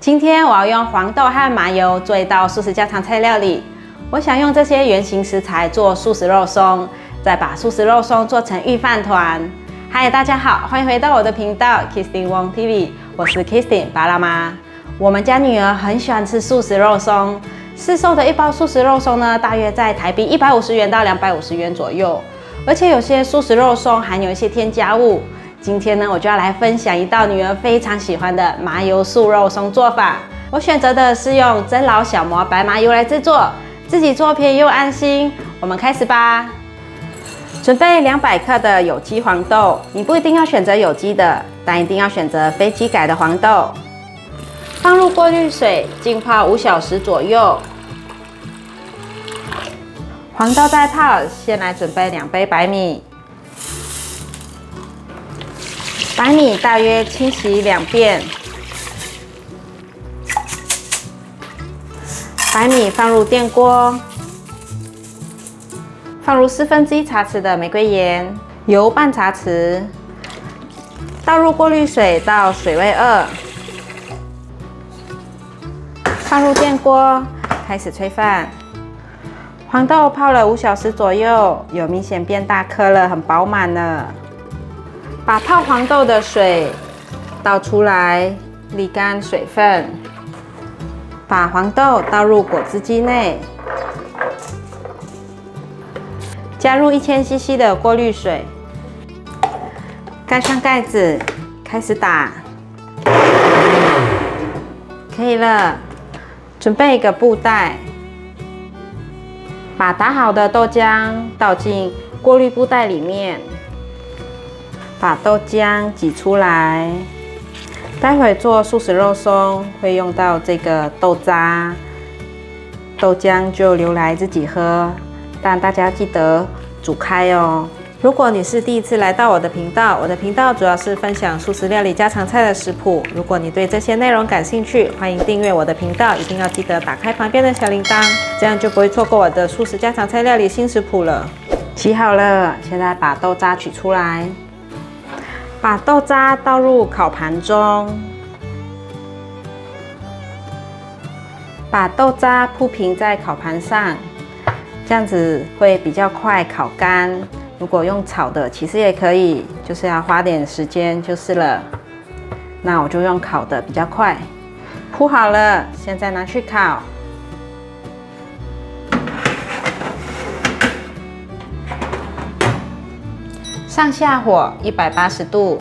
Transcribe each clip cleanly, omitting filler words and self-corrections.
今天我要用黄豆和麻油做一道素食家常菜料理。我想用这些原型食材做素食肉松，再把素食肉松做成御饭团。嗨，大家好，欢迎回到我的频道 Kristin Wong TV， 我是 Kristin 巴拉妈。我们家女儿很喜欢吃素食肉松，市售的一包素食肉松呢，大约在台币150元到250元左右。而且有些素食肉松含有一些添加物。今天呢，我就要来分享一道女儿非常喜欢的麻油素肉松做法。我选择的是用真老小磨白麻油来制作，自己做便宜又安心。我们开始吧。准备200克的有机黄豆，你不一定要选择有机的，但一定要选择非机改的黄豆。放入过滤水浸泡5小时左右。黄豆在泡，先来准备2杯白米。白米大约清洗2遍。白米放入电锅，放入1/4茶匙的玫瑰盐，油半茶匙，倒入过滤水到水位2，放入电锅，开始炊饭。黄豆泡了5小时左右，有明显变大颗了，很饱满了。把泡黄豆的水倒出来，沥干水分。把黄豆倒入果汁机内，加入1000cc 的过滤水，盖上盖子，开始打。可以了，准备一个布袋，把打好的豆浆倒进过滤布袋里面。把豆浆挤出来，待会做素食肉松会用到这个豆渣，豆浆就留来自己喝，但大家记得煮开哦。如果你是第一次来到我的频道，我的频道主要是分享素食料理家常菜的食谱。如果你对这些内容感兴趣，欢迎订阅我的频道，一定要记得打开旁边的小铃铛，这样就不会错过我的素食家常菜料理新食谱了。洗好了，现在把豆渣取出来。把豆渣倒入烤盘中，把豆渣铺平在烤盘上，这样子会比较快烤干。如果用炒的其实也可以，就是要花点时间就是了。那我就用烤的比较快。铺好了，现在拿去烤。上下火180度，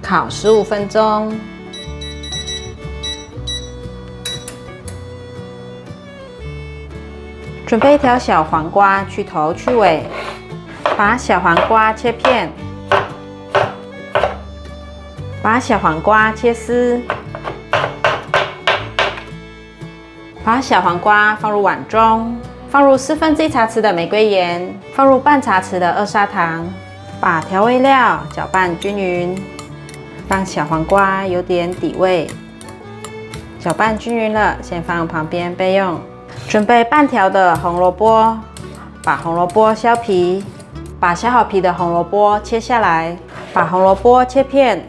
烤15分钟。准备一条小黄瓜，去头去尾，把小黄瓜切片，把小黄瓜切丝，把小黄瓜放入碗中。放入1/4茶匙的玫瑰盐，放入半茶匙的2砂糖，把调味料搅拌均匀，让小黄瓜有点底味。搅拌均匀了，先放旁边备用。准备半条的红萝卜，把红萝卜削皮，把削好皮的红萝卜切下来，把红萝卜切片，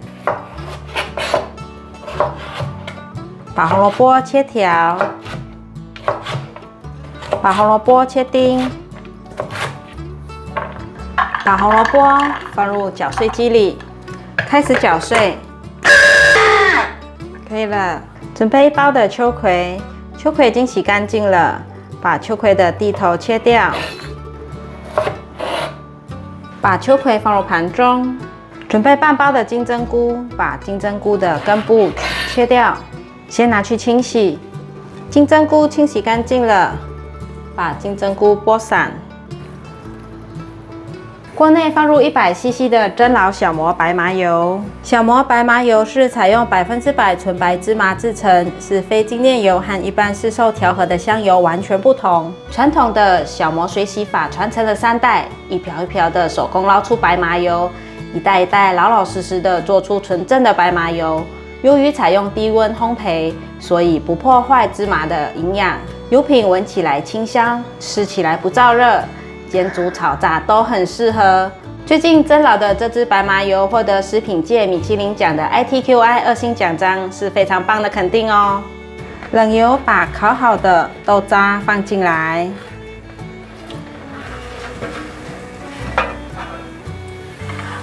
把红萝卜切条。把红萝卜切丁，把红萝卜放入搅碎机里，开始搅碎。可以了，准备1包的秋葵，秋葵已经洗干净了，把秋葵的蒂头切掉，把秋葵放入盘中。准备半包的金针菇，把金针菇的根部切掉，先拿去清洗。金针菇清洗干净了。把金针菇剥散，锅内放入100cc 的真老小磨白麻油。小磨白麻油是采用100%纯白芝麻制成，是非精炼油，和一般市售调和的香油完全不同。传统的小磨水洗法传承了3代，一瓢一瓢的手工捞出白麻油，一代一代老老实实的做出纯正的白麻油。由于采用低温烘焙，所以不破坏芝麻的营养。油品闻起来清香，吃起来不燥热，煎煮炒炸都很适合。最近真老的这支白麻油获得食品界米其林奖的 ITQI 2星奖章，是非常棒的肯定哦。冷油把烤好的豆渣放进来，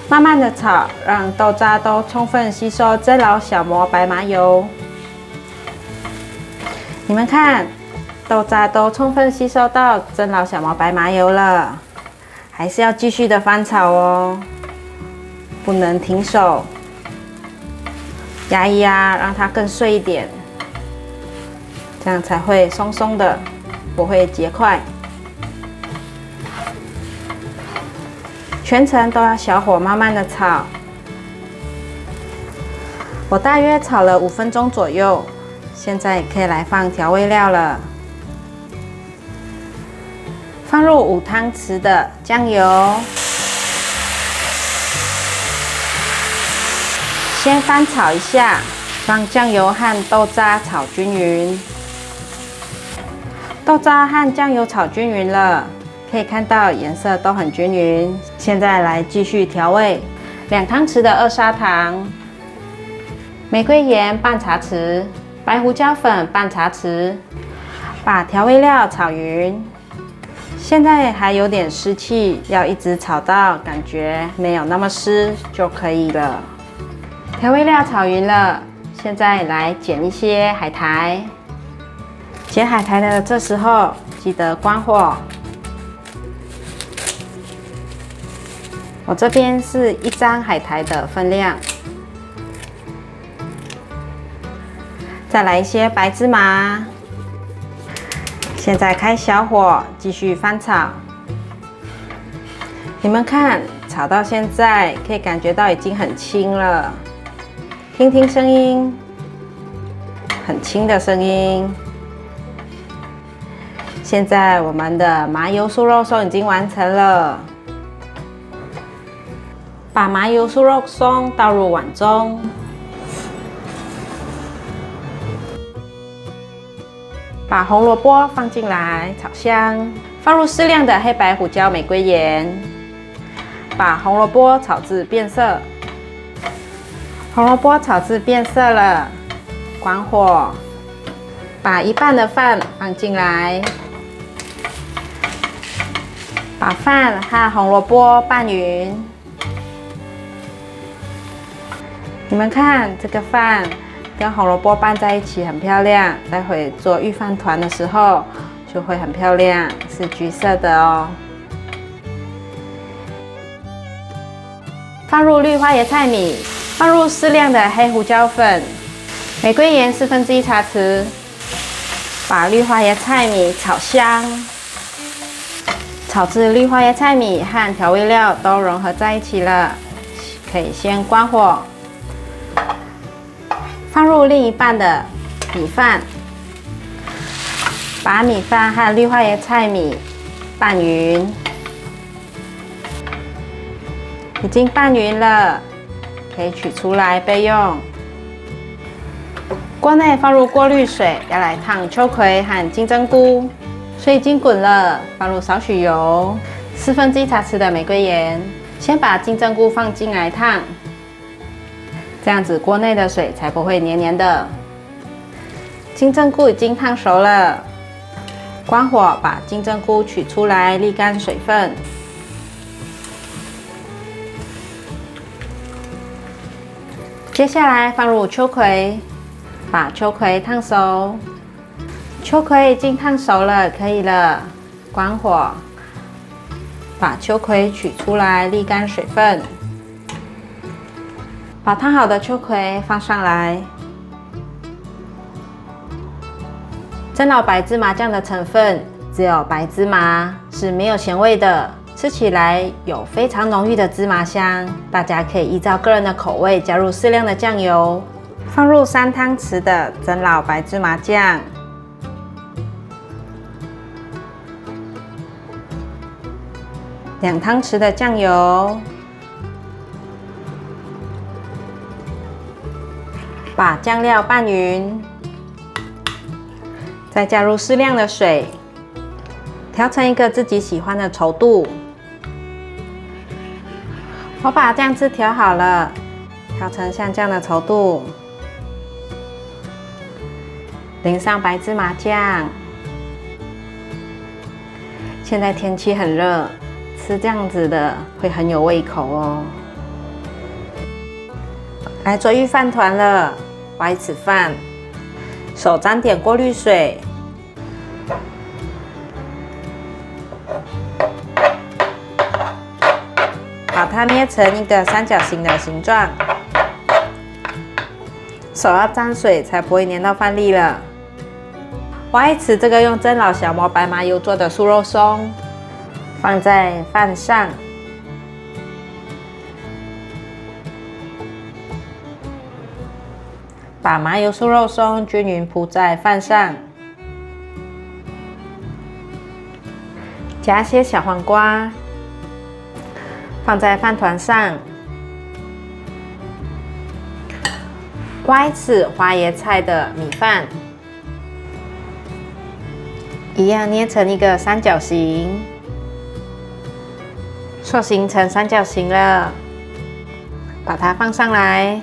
慢慢的炒，让豆渣都充分吸收真老小磨白麻油。你们看，豆渣都充分吸收到真老小磨白麻油了。还是要继续的翻炒哦，不能停手，压一压，让它更碎一点，这样才会松松的，不会结块。全程都要小火慢慢的炒，我大约炒了5分钟左右，现在可以来放调味料了。放入5汤匙的酱油，先翻炒一下，让酱油和豆渣炒均匀。豆渣和酱油炒均匀了，可以看到颜色都很均匀。现在来继续调味，2汤匙的2砂糖，玫瑰盐半茶匙，白胡椒粉半茶匙，把调味料炒匀。现在还有点湿气，要一直炒到感觉没有那么湿就可以了。调味料炒匀了，现在来剪一些海苔。剪海苔的这时候记得关火。我这边是1张海苔的分量。再来一些白芝麻。现在开小火，继续翻炒。你们看，炒到现在可以感觉到已经很轻了，听听声音，很轻的声音。现在我们的麻油酥肉松已经完成了，把麻油酥肉松倒入碗中。把红萝卜放进来炒香，放入适量的黑白胡椒、玫瑰盐，把红萝卜炒至变色。红萝卜炒至变色了，关火，把1半的饭放进来，把饭和红萝卜拌匀。你们看这个饭跟红萝卜拌在一起很漂亮，待会做御饭团的时候就会很漂亮，是橘色的哦。放入绿花椰菜米，放入适量的黑胡椒粉，玫瑰盐1/4茶匙，把绿花椰菜米炒香，炒至绿花椰菜米和调味料都融合在一起了，可以先关火。放入另一半的米饭，把米饭和绿花椰菜米拌匀，已经拌匀了，可以取出来备用。锅内放入过滤水，要来烫秋葵和金针菇。水已经滚了，放入少许油，1/4茶匙的玫瑰盐，先把金针菇放进来烫。这样子锅内的水才不会黏黏的。金针菇已经烫熟了，关火把金针菇取出来沥干水分。接下来放入秋葵，把秋葵烫熟。秋葵已经烫熟了，可以了，关火，把秋葵取出来沥干水分。把烫好的秋葵放上来。真老白芝麻酱的成分只有白芝麻，是没有咸味的，吃起来有非常浓郁的芝麻香。大家可以依照个人的口味加入适量的酱油，放入3汤匙的真老白芝麻酱，2汤匙的酱油。把酱料拌匀，再加入适量的水，调成一个自己喜欢的稠度。我把酱汁调好了，调成像这样的稠度，淋上白芝麻酱。现在天气很热，吃这样子的会很有胃口哦。来做御饭团了，挖一匙饭，手沾点过滤水，把它捏成一个三角形的形状。手要沾水，才不会粘到饭粒了。挖一匙这个用蒸老小磨白麻油做的素肉松，放在饭上。把麻油素肉松均匀铺在饭上，加些小黄瓜，放在饭团上。挖一匙花椰菜的米饭，一样捏成一个三角形，塑形成三角形了，把它放上来。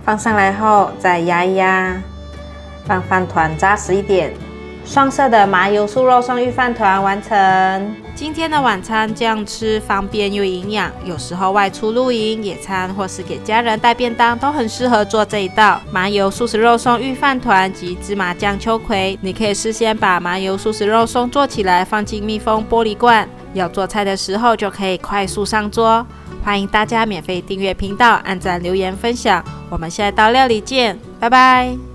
放上来后再压一压，让饭团扎实一点。双色的麻油素肉松御饭团完成。今天的晚餐这样吃方便又营养，有时候外出露营、野餐或是给家人带便当都很适合做这一道麻油素食肉松御饭团及芝麻酱秋葵。你可以事先把麻油素食肉松做起来，放进密封玻璃罐，要做菜的时候就可以快速上桌。欢迎大家免费订阅频道，按赞、留言、分享。我们下一道料理见，拜拜。